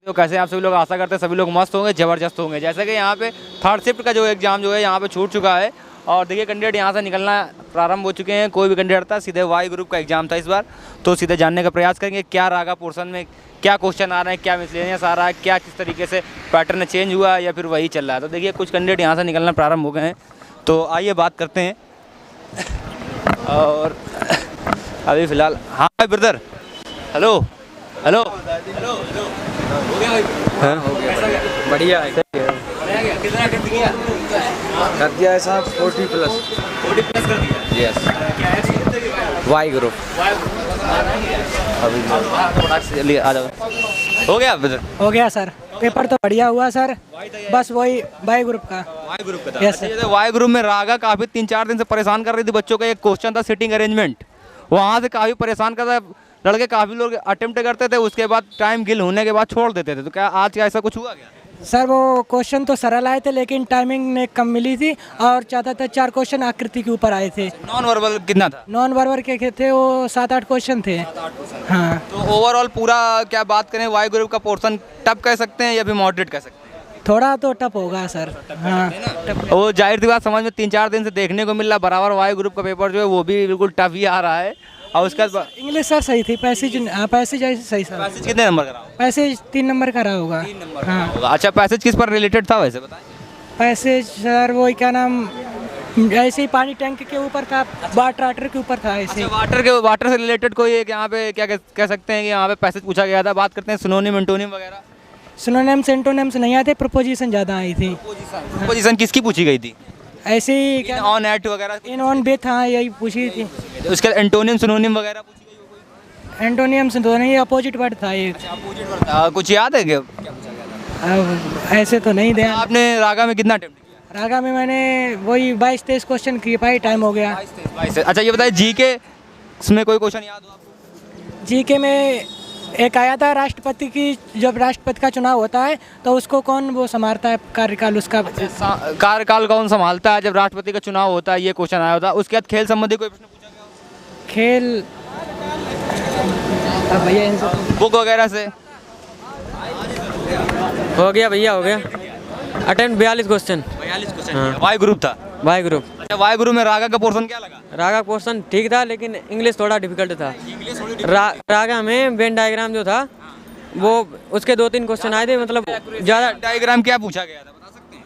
तो कैसे आप सभी लोग आशा करते हैं सभी लोग मस्त होंगे, ज़बरदस्त होंगे। जैसे कि यहाँ पे थर्ड शिफ्ट का जो एग्ज़ाम जो है यहाँ पे छूट चुका है और देखिए कैंडिडेट यहाँ से निकलना प्रारंभ हो चुके हैं। कोई भी कैंडिडेट था, सीधे वाई ग्रुप का एग्ज़ाम था इस बार, तो सीधे जानने का प्रयास करेंगे क्या रागा पोर्शन में क्या क्वेश्चन आ रहे हैं, क्या मिसलेनियस आ रहा है, क्या किस तरीके से पैटर्न चेंज हुआ है या फिर वही चल रहा है। तो देखिए कुछ कैंडिडेट यहाँ से निकलना प्रारंभ हो गए हैं, तो आइए बात करते हैं। और अभी फ़िलहाल हाँ भाई brother, hello hello hello hello, हो गया भाई? हाँ हो गया, बढ़िया है। कितना कर दिया? कर दिया है साहब 40 प्लस। 40 प्लस कर दिया। यस, क्या है? Y group. अभी चलिए आ जाओ। हो गया ब्रदर? हो गया सर, पेपर तो बढ़िया हुआ सर, बस वही वाई ग्रुप का। वाई ग्रुप का था। Yes sir. जैसे वाई ग्रुप में रागा काफ़ी 3-4 दिन से परेशान कर रही थी बच्चों का। एक क्वेश्चन था सिटिंग अरेंजमेंट, वहाँ से काफ़ी परेशान कर रहा, लड़के काफ़ी लोग अटेम्प्ट करते थे, उसके बाद टाइम गिल होने के बाद छोड़ देते थे। तो क्या आज ऐसा कुछ हुआ क्या? सर वो क्वेश्चन तो सरल आए थे लेकिन टाइमिंग ने कम मिली थी और ज़्यादातर 4 क्वेश्चन आकृति के ऊपर आए थे। नॉन वर्बल कितना था? नॉन वर्बर के थे वो 7-8 क्वेश्चन थे। हाँ, तो ओवरऑल पूरा क्या बात करें, वाई ग्रुप का पोर्शन टफ कह सकते हैं या फिर मॉडरेट कह सकते हैं? थोड़ा तो टफ होगा सर। हाँ, वो जाहिर सी बात समझ में 3-4 दिन से देखने को मिल रहा, बराबर वाई ग्रुप का पेपर जो है वो भी बिल्कुल टफ ही आ रहा है। और उसका इंग्लिश सर सही थी, पैसेज पैसेज सही सर। पैसेज कितने नंबर का रहा? पैसेज 3 नंबर का रहा होगा। 3 नंबर हाँ, होगा। अच्छा, पैसेज किस पर रिलेटेड था वैसे बताएं? पैसेज सर वही क्या नाम, ऐसे ही पानी टैंक के ऊपर था, वाटर के ऊपर था ऐसे। अच्छा, वाटर से रिलेटेड कोई एक यहाँ पे क्या कह सकते हैं कि यहाँ पे पैसेज पूछा गया था। बात करते हैं सिनोनिम एंटोनिम वगैरह। सिनोनिम्स एंटोनिम्स नहीं आए थे, प्रपोजिशन ज़्यादा आई थी। पोजीशन किसकी पूछी गई थी? ऐसे ही क्या ऑन एट वगैरह? इन ऑन बेथ, हाँ यही पूछी थी। उसके एंटोनिम सिनोनिम वगैरह पूछी गई हो कोई? एंटोनियम्स तो नहीं, अपोजिट वर्ड था एक। कुछ याद है क्या? अब ऐसे तो नहीं दे। आपने रागा में कितना अटेम्प्ट किया? रागा में मैंने वही 22-23 क्वेश्चन किए, भाई टाइम हो गया। 22 अच्छा, ये बताइए जीके में कोई क्वेश्चन याद हो आपको? जीके में एक आया था राष्ट्रपति की, जब राष्ट्रपति का चुनाव होता है तो उसको कौन वो संभालता है कार्यकाल उसका। कार्यकाल कौन संभालता है जब राष्ट्रपति का चुनाव होता है, ये क्वेश्चन आया होता है। उसके बाद खेल संबंधी कोई प्रश्न पूछा गया? खेल अब भैया इनसे बुक वगैरह से? हो गया भैया, हो गया। Attempt 42 question. 42 question Y group था। Y group. अच्छा, वाई ग्रुप में रागा का पोर्शन क्या लगा? रागा पोर्शन ठीक था लेकिन इंग्लिश थोड़ा डिफिकल्ट था। रागा में वेन डायग्राम जो था वो उसके 2-3 क्वेश्चन आए थे, मतलब ज़्यादा। डायग्राम क्या पूछा गया था बता सकते हैं?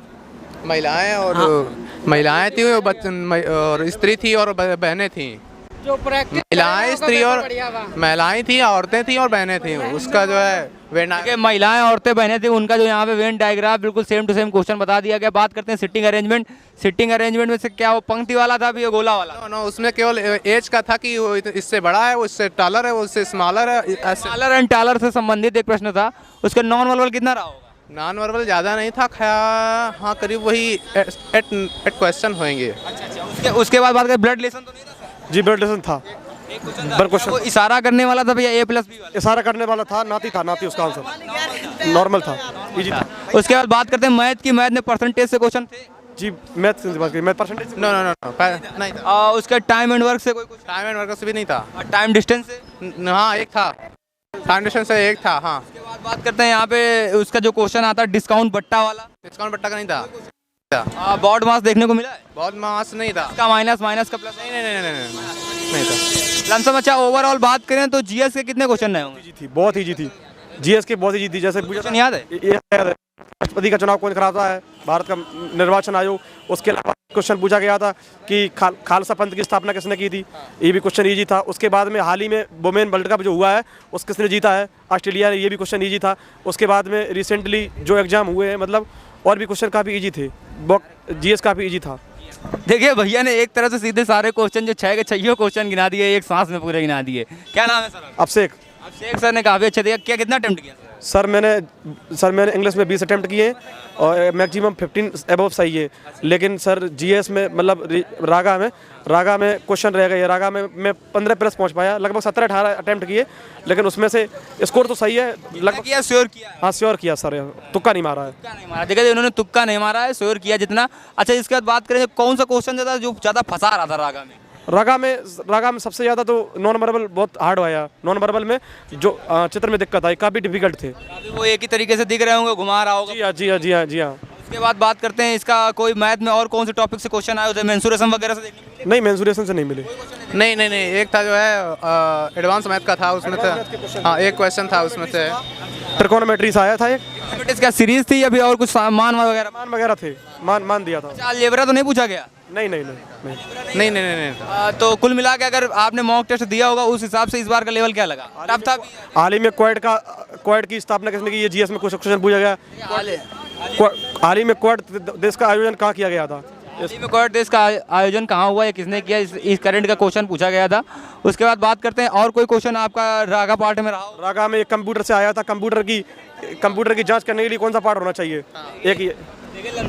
महिलाएं और महिलाएं थी और स्त्री थी और बहनें थी। जो प्रैक्टिस महिलाएं, स्त्री और महिलाएं थी, औरतें थी और बहनें थी। उसका जो है देखिए महिलाएं औरतें बहनें थी, उनका जो यहाँ पे वेन डायग्राम बिल्कुल सेम टू सेम क्वेश्चन बता दिया गया। बात करते हैं सिटिंग अरेंजमेट। सिटिंग अरेंजमेंट में से क्या वो पंक्ति वाला था भी, गोला वाला? नो, उसमें केवल एज का था कि वो इससे बड़ा है, वो इससे टालर है, वो इससे स्मॉलर है। स्मॉलर एंड टालर से संबंधित एक प्रश्न था। उसका नॉन वर्बल कितना रहा होगा? नॉन वर्बल ज़्यादा नहीं था, हाँ करीब वही 8 क्वेश्चन होंगे। उसके बाद बात करें ब्लड रिलेशन तो नहीं था? जी ब्लड रिलेशन था। वो इशारा करने वाला था भैया, A+B वाला? इशारा करने वाला था, नाती था, नाती उसका आंसर नॉर्मल था, इजी था। उसके बाद बात करते हैं मैथ की। मैथ में परसेंटेज से क्वेश्चन थे? जी मैथ से बात करिए, मैथ परसेंटेज नो नहीं था। उसका टाइम एंड वर्क से कोई कुछ? टाइम एंड वर्क से भी नहीं था। टाइम डिस्टेंस से? हाँ एक था, टाइम डिस्टेंस से एक था। हाँ, उसके बाद बात करते हैं यहाँ पे उसका जो क्वेश्चन आता है डिस्काउंट बट्टा वाला। डिस्काउंट बट्टा का नहीं था। बॉड मास देखने को मिला है? बहुत मास नहीं था। इसका माइनस का प्लस? नहीं था। लमसम। अच्छा, ओवरऑल बात करें तो जीएस के कितने क्वेश्चन रहे होंगे? इजी थी, बहुत इजी थी। जीएस के बहुत इजी थी। जैसे क्वेश्चन याद है? ये याद है, राष्ट्रपति का चुनाव कौन कराता है? भारत का निर्वाचन आयोग। उसके अलावा क्वेश्चन पूछा गया था कि खालसा पंथ की स्थापना किसने की थी, ये भी क्वेश्चन इजी था। उसके बाद में हाल ही में वुमेन वर्ल्ड कप जो हुआ है उस किसने जीता है? ऑस्ट्रेलिया ने, ये भी क्वेश्चन इजी था। उसके बाद में रिसेंटली जो एग्जाम हुए हैं, मतलब और भी क्वेश्चन काफ़ी इजी थे। जीएस काफ़ी इजी था। देखिए भैया ने एक तरह से सीधे सारे क्वेश्चन जो 6 के 6 क्वेश्चन गिना दिए, एक सांस में पूरे गिना दिए। क्या नाम है सर? अभिषेक। अभिषेक सर ने काफ़ी अच्छा दिया। कितना अटेम्प्ट किया सर? मैंने इंग्लिश में 20 अटेम्प्ट किए और मैक्सिमम 15 अबव सही है। लेकिन सर जीएस में मतलब रागा में क्वेश्चन रह गए। रागा में मैं 15 प्लस पहुंच पाया, लगभग 17-18 अटेम्प्ट किए, लेकिन उसमें से स्कोर तो सही है लगभग। किया? श्योर किया? हाँ श्योर किया सर, तुक्का नहीं मारा है। तुक्का नहीं मारा। देखिए उन्होंने तुक्का नहीं मारा है, श्योर किया जितना। अच्छा, इसके बाद बात करें कौन सा क्वेश्चन जो ज़्यादा फंसा रहा था रागा में? रागा में सबसे ज़्यादा तो नॉन वर्बल बहुत हार्ड आया। नॉन वर्बल में जो चित्र में दिक्कत आई, काफ़ी डिफिकल्ट थे। अभी वो एक ही तरीके से दिख रहे होंगे, घुमा रहा होगा। जी हाँ, जी हाँ, जी हाँ, जी हाँ। उसके बाद बात करते हैं इसका कोई मैथ में और कौन से टॉपिक से क्वेश्चन आए होते हैं, मेंसुरेशन वगैरह से देखने को मिले? नहीं, मेंसुरेशन से नहीं मिले। नहीं, एक था जो है एडवांस मैथ का था, उसमें था हाँ, एक क्वेश्चन था उसमें से। ट्रिकोनोमेट्री से आया था एक। ट्रिग्नोमेट्री क्या सीरीज थी या फिर और कुछ मान वगैरह? मान वगैरह थे, मान दिया था। अच्छा, अलजेब्रा तो नहीं पूछा गया? नहीं। तो कुल मिला के अगर आपने मॉक टेस्ट दिया होगा उस हिसाब से इस बार का लेवल क्या लगा? टफ था? हाल ही में क्वाड की स्थापना किसने की, ये जीएस में कुछ क्वेश्चन पूछा गया। हाल ही में क्वाड देश का आयोजन कहाँ किया गया था? क्वाड देश का आयोजन कहाँ हुआ है, किसने किया, इस करंट का क्वेश्चन पूछा गया था। उसके बाद बात करते हैं और कोई क्वेश्चन आपका रागा पार्ट में रहा हो? रागा में एक कंप्यूटर से आया था। कंप्यूटर की जांच करने के लिए कौन सा पार्ट होना चाहिए? एक ये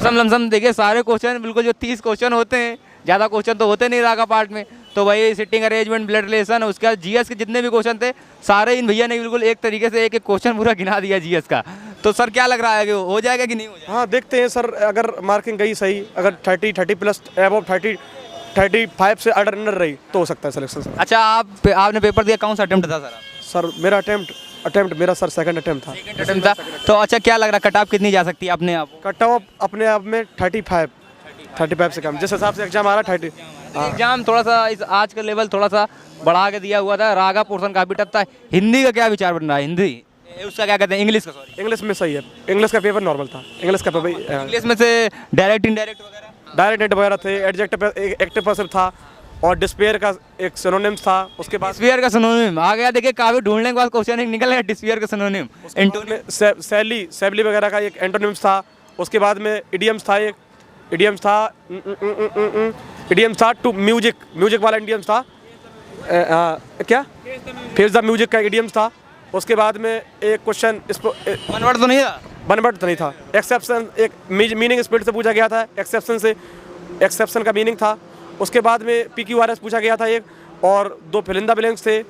लमसम देखिए सारे क्वेश्चन बिल्कुल जो 30 क्वेश्चन होते हैं, ज़्यादा क्वेश्चन तो होते नहीं रागा पार्ट में, तो वही सिटिंग अरेंजमेंट, ब्लड रिलेशन, उसके बाद जीएस के जितने भी क्वेश्चन थे सारे इन भैया ने बिल्कुल एक तरीके से एक क्वेश्चन पूरा गिना दिया जीएस का। तो सर क्या लग रहा है कि हो जाएगा कि नहीं हो जाएगा? हाँ, देखते हैं सर, अगर मार्किंग गई सही, अगर 30 प्लस अबव 35 से अंडर रही तो हो सकता है सिलेक्शन सर। अच्छा, आपने पेपर दिया, कौन सा अटेम्प्ट था सर? सर मेरा अटेम्प्ट मेरा सर सेकंड अटेम्प्ट था। अटेम्प्ट था। तो अच्छा, क्या लग रहा है कट ऑफ कितनी जा सकती है अपने आप? कट ऑफ अपने आप में 35 से कम, जिस हिसाब से एग्जाम आ रहा है 30। एग्जाम थोड़ा सा आज का लेवल थोड़ा सा बढ़ा के दिया हुआ था, रागा पोर्शन काफी टफ था। हिंदी का क्या विचार बन रहा है? हिंदी उसका क्या कहते हैं, इंग्लिश का? सॉरी, इंग्लिश में सही है। इंग्लिश का पेपर नॉर्मल था। इंग्लिश का पेपर इंग्लिश में से डायरेक्ट इनडायरेक्ट वगैरह? डायरेक्ट वगैरह थे, एक्टिव पैसिव था और डिस्पेयर का एक सिनोनिम था। उसके बाद डिस्पेयर का सिनोनिम आ गया। देखिए काफी ढूंढने के बाद क्वेश्चन एक निकल गया, डिस्पेयर का सिनोनिम। सैबली वगैरह का एक एंटोनिम्स था। उसके बाद में इडियम्स था, एक इडियम्स था टू म्यूजिक वाला इडियम्स था। क्या फेज द म्यूजिक का इडियम्स था। उसके बाद में एक क्वेश्चन वन वर्ड तो नहीं था? वन वर्ड तो नहीं था। एक्सेप्शन, एक मीनिंग स्प्लिट से पूछा गया था। एक्सेप्शन का मीनिंग था। उसके बाद में PQRS पूछा गया था एक, और 2 फिलिंदा ब्लैंक्स थे,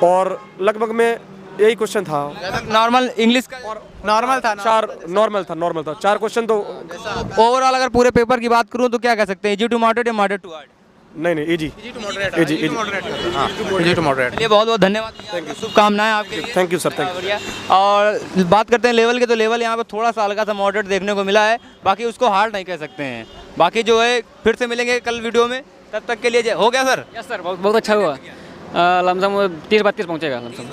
और लगभग में यही क्वेश्चन था। नॉर्मल इंग्लिश का नॉर्मल था। 4 नॉर्मल था 4 क्वेश्चन। तो ओवरऑल अगर पूरे पेपर की बात करूं तो क्या कह सकते हैं, इजी टू मॉडरेट या मॉडरेट टू हार्ड? नहीं, इजी टू मॉडरेट। चलिए, बहुत बहुत धन्यवाद, शुभकामनाएं आपके लिए। Thank you sir, thank you. बढ़िया। और बात करते हैं लेवल के, तो लेवल यहाँ पे थोड़ा सा हल्का सा मॉडरेट देखने को मिला है, बाकी उसको हार्ड नहीं कह सकते हैं। बाकी जो है फिर से मिलेंगे कल वीडियो में, तब तक के लिए हो गया सर? यस सर, बहुत अच्छा हुआ। लमसम 30-32 पहुँचेगा लमसम।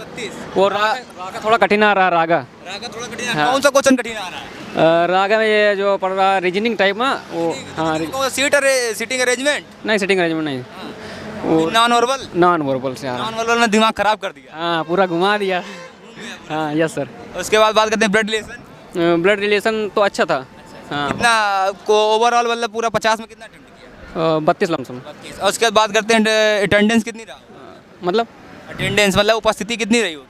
वो रागा थोड़ा कठिन आ रहा है। रागा थोड़ा कठिन। कौन सा क्वेश्चन कठिन आ रहा है? रागा में ये जो पढ़ रहा है रीजनिंग टाइप में, वो हाँ सीटिंग अरेंजमेंट नहीं, सिटिंग अरेंजमेंट नहीं, वो नॉन वर्बल से आ रहा है। नॉन वर्बल ने दिमाग खराब कर दिया। हाँ, पूरा घुमा दिया। हाँ यस सर। उसके बाद बात करते हैं ब्लड रिलेशन। ब्लड रिलेशन तो अच्छा था। हाँ, कितना को ओवरऑल मतलब पूरा 50 में कितना अटेम्प्ट किया? 32 लमसम। और उसके बाद बात करते हैं अटेंडेंस कितनी रहा? मतलब अटेंडेंस मतलब उपस्थिति कितनी रही होगी?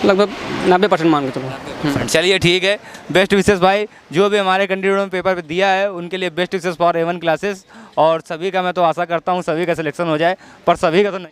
लगभग 90% मान के चलो। चलिए ठीक है, बेस्ट विशेष भाई। जो भी हमारे कैंडिडेटों ने पेपर पे दिया है उनके लिए best wishes for A1 classes. और सभी का मैं तो आशा करता हूँ सभी का सिलेक्शन हो जाए, पर सभी का तो नहीं।